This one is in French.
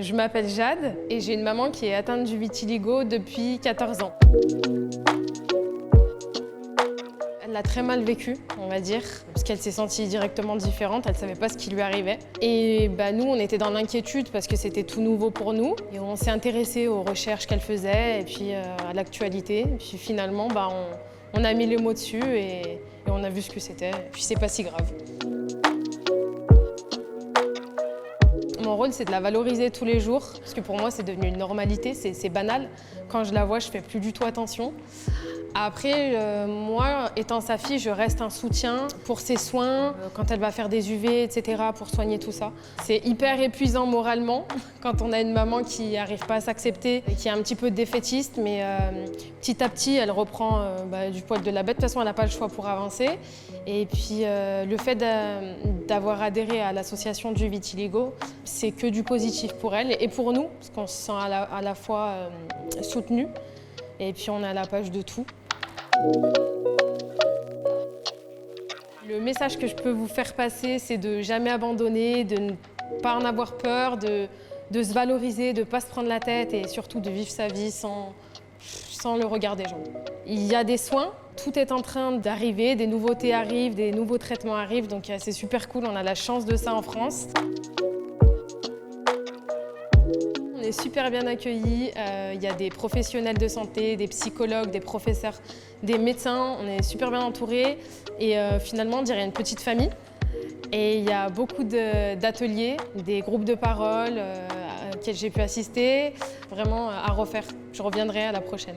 Je m'appelle Jade et j'ai une maman qui est atteinte du vitiligo depuis 14 ans. Elle l'a très mal vécu, on va dire, parce qu'elle s'est sentie directement différente, elle ne savait pas ce qui lui arrivait. Et nous, on était dans l'inquiétude parce que c'était tout nouveau pour nous. Et on s'est intéressé aux recherches qu'elle faisait et puis à l'actualité. Puis finalement, on a mis les mots dessus et on a vu ce que c'était. Et puis c'est pas si grave. Mon rôle, c'est de la valoriser tous les jours, parce que pour moi, c'est devenu une normalité, c'est banal. Quand je la vois, je fais plus du tout attention. Après, moi, étant sa fille, je reste un soutien pour ses soins, quand elle va faire des UV, etc., pour soigner tout ça. C'est hyper épuisant moralement, quand on a une maman qui n'arrive pas à s'accepter, qui est un petit peu défaitiste, mais petit à petit, elle reprend du poil de la bête. De toute façon, elle n'a pas le choix pour avancer. Et puis, le fait d'avoir adhéré à l'association du vitiligo, c'est que du positif pour elle et pour nous, parce qu'on se sent à la fois soutenu et puis on est à la page de tout. Le message que je peux vous faire passer, c'est de jamais abandonner, de ne pas en avoir peur, de se valoriser, de ne pas se prendre la tête et surtout de vivre sa vie sans le regard des gens. Il y a des soins, tout est en train d'arriver, des nouveautés arrivent, des nouveaux traitements arrivent, donc c'est super cool, on a la chance de ça en France. On est super bien accueillis, il y a des professionnels de santé, des psychologues, des professeurs, des médecins, on est super bien entourés et finalement on dirait une petite famille. Et il y a beaucoup d'ateliers, des groupes de parole auxquels j'ai pu assister, vraiment à refaire. Je reviendrai à la prochaine.